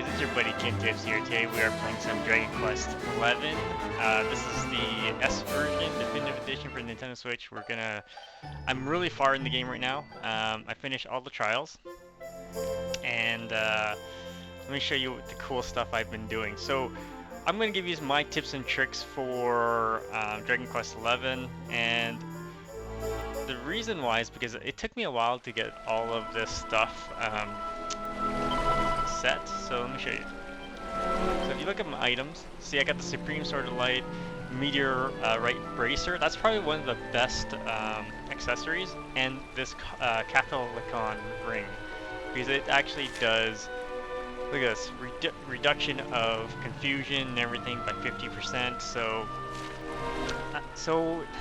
guys, it's your buddy Kintips here. Today we are playing some Dragon Quest 11. This is the S version, definitive edition for Nintendo Switch. I'm really far in the game right now. I finished all the trials, and let me show you the cool stuff I've been doing. So I'm gonna give you my tips and tricks for Dragon Quest 11, and the reason why is because it took me a while to get all of this stuff set, so let me show you. So if you look at my items, see I got the Supreme Sword of Light, Meteor right Bracer. That's probably one of the best accessories, and this Catholicon ring, because it actually does, look at this, reduction of confusion and everything by 50%. So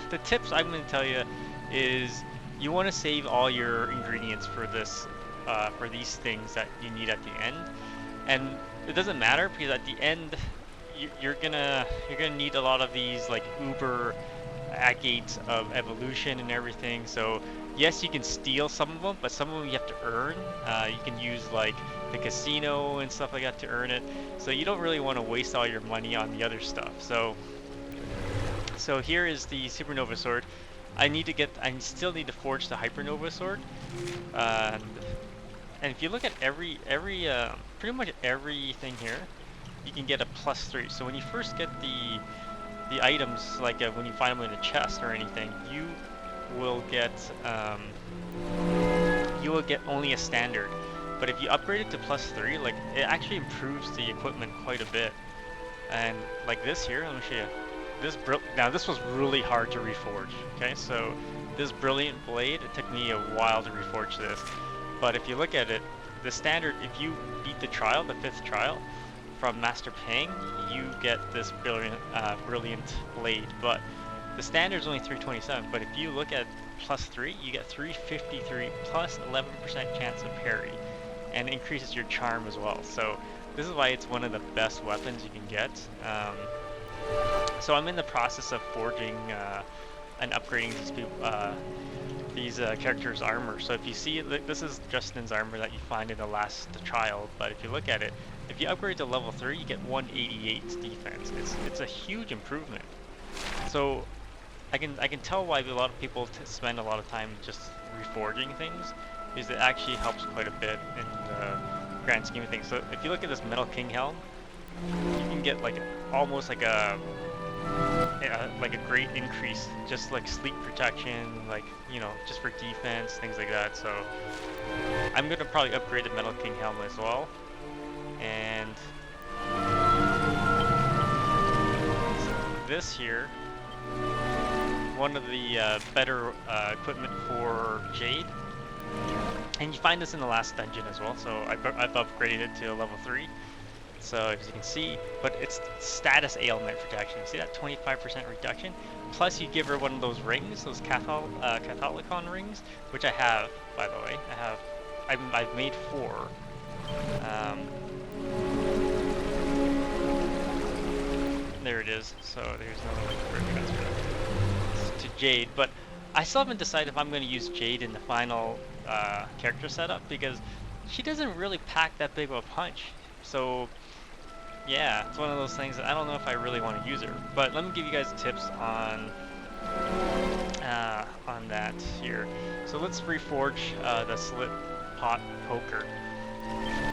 the tips I'm going to tell you is you want to save all your ingredients for this, for these things that you need at the end, and it doesn't matter because at the end you're gonna need a lot of these like uber agates of evolution and everything. So yes, you can steal some of them, but some of them you have to earn. You can use like the casino and stuff like that to earn it. So you don't really want to waste all your money on the other stuff. So here is the Supernova Sword. I still need to forge the Hypernova Sword. And if you look at pretty much everything here, you can get a +3. So when you first get the items, like when you find them in a chest or anything, you will get only a standard. But if you upgrade it to +3, like it actually improves the equipment quite a bit. And like this here, let me show you. Now this was really hard to reforge. Okay, so this brilliant blade, it took me a while to reforge this. But if you look at it, the standard, if you beat the trial, the 5th trial from Master Pang, you get this brilliant blade. But the standard is only 327. But if you look at +3, you get 353 plus 11% chance of parry, and it increases your charm as well. So this is why it's one of the best weapons you can get. So I'm in the process of forging and upgrading these characters' armor. So if you see, this is Justin's armor that you find in the last trial. But if you look at it, if you upgrade to level 3, you get 188 defense. It's a huge improvement. So I can tell why a lot of people spend a lot of time just reforging things, because it actually helps quite a bit in the grand scheme of things. So if you look at this Metal King helm, you can get like almost like a great increase, just like sleep protection, like, you know, just for defense, things like that. So I'm gonna probably upgrade the Metal King helm as well. And this here, one of the better equipment for Jade, and you find this in the last dungeon as well. So I've upgraded it to level 3. So as you can see, but it's status ailment protection. See that 25% reduction? Plus you give her one of those rings, those Catholicon rings, which I have, by the way. I've made 4. There it is. So there's another link for transfer to Jade. But I still haven't decided if I'm going to use Jade in the final character setup, because she doesn't really pack that big of a punch. So yeah, it's one of those things that I don't know if I really want to use her. But let me give you guys tips on that here. So let's reforge the Slit Pot Poker.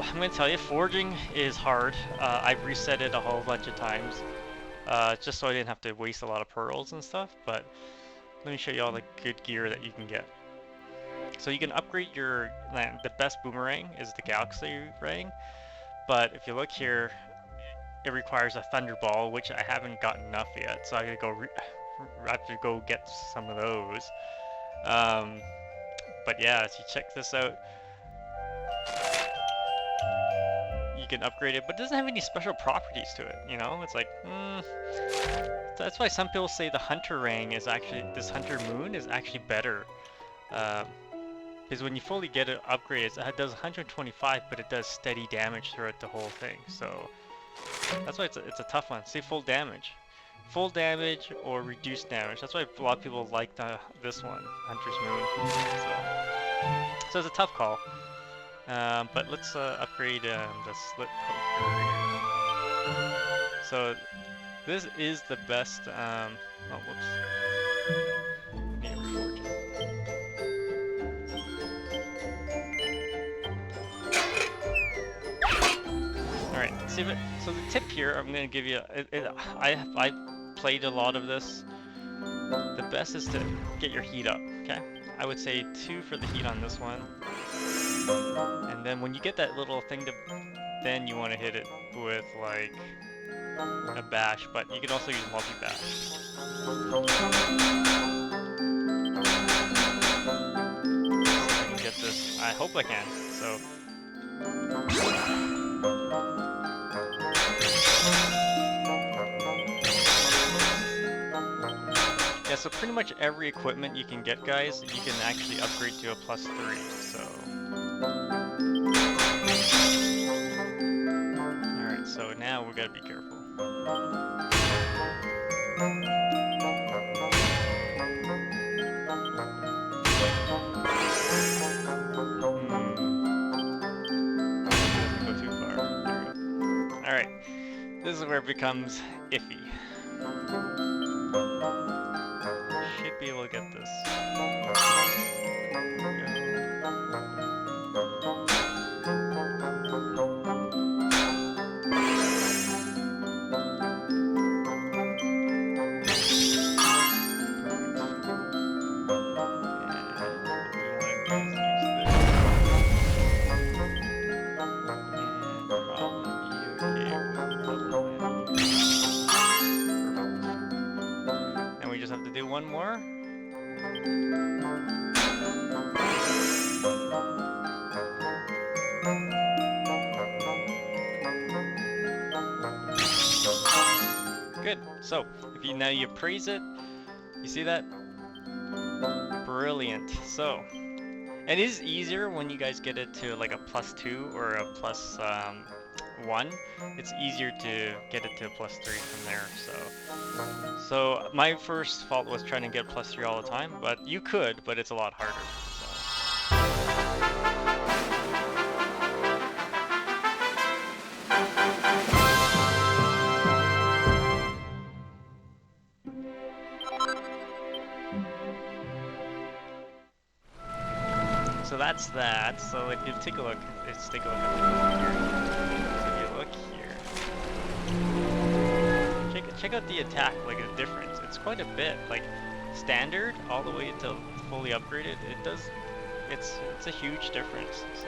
I'm going to tell you, forging is hard. I've reset it a whole bunch of times, just so I didn't have to waste a lot of pearls and stuff. But let me show you all the good gear that you can get. So you can upgrade the best boomerang is the Galaxy Ring. But if you look here, it requires a Thunderball, which I haven't gotten enough yet, so I have to go get some of those. But yeah, as you check this out, you can upgrade it, but it doesn't have any special properties to it. You know, it's like, that's why some people say the Hunter Ring is actually, this Hunter Moon is actually better. Because when you fully get it upgraded, it does 125, but it does steady damage throughout the whole thing. So that's why it's a tough one. See, full damage or reduced damage. That's why a lot of people like this one, Hunter's Moon. So it's a tough call. But let's upgrade the slit poker here. So this is the best. Oh, whoops. Need to reforge it. All right. See, but so the tip here, I'm gonna give you. I played a lot of this. The best is to get your heat up. Okay. I would say 2 for the heat on this one. And then when you get that little thing to, then you want to hit it with like a bash, but you can also use multi-bash. I can get this. I hope I can. So. Yeah, so pretty much every equipment you can get, guys, you can actually upgrade to a +3, so. Alright, so now we gotta be careful. Doesn't go too far. There we go. Alright, this is where it becomes iffy. Should be able to get this. One more. Good. So, if you now you praise it, you see that? Brilliant. So, it is easier when you guys get it to like a +2 or a +1. It's easier to get it to a +3 from there. So my first fault was trying to get +3 all the time, but you could, but it's a lot harder. So that's that. So if you take a look, let's take a look at here. If you look here, check out the attack, like the difference. It's quite a bit. Like standard all the way to fully upgraded, it's a huge difference. So,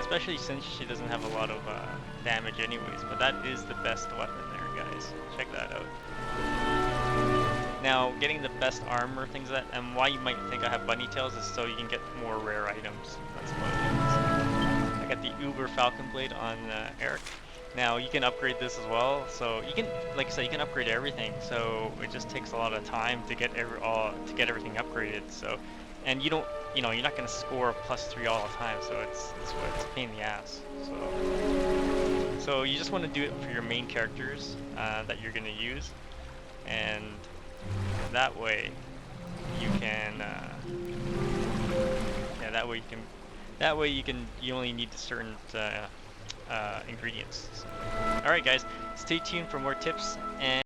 especially since she doesn't have a lot of damage anyways. But that is the best weapon there, guys. Check that out. Now, getting the best armor, things like that, and why you might think I have bunny tails is so you can get more rare items. That's what it is. I got the Uber Falcon Blade on Eric. Now, you can upgrade this as well. So you can, like I said, you can upgrade everything. So it just takes a lot of time to get everything upgraded. So, and you're not gonna score a +3 all the time. So it's a pain in the ass. So you just want to do it for your main characters that you're gonna use, and that way you can you only need certain ingredients. So, all right guys, stay tuned for more tips and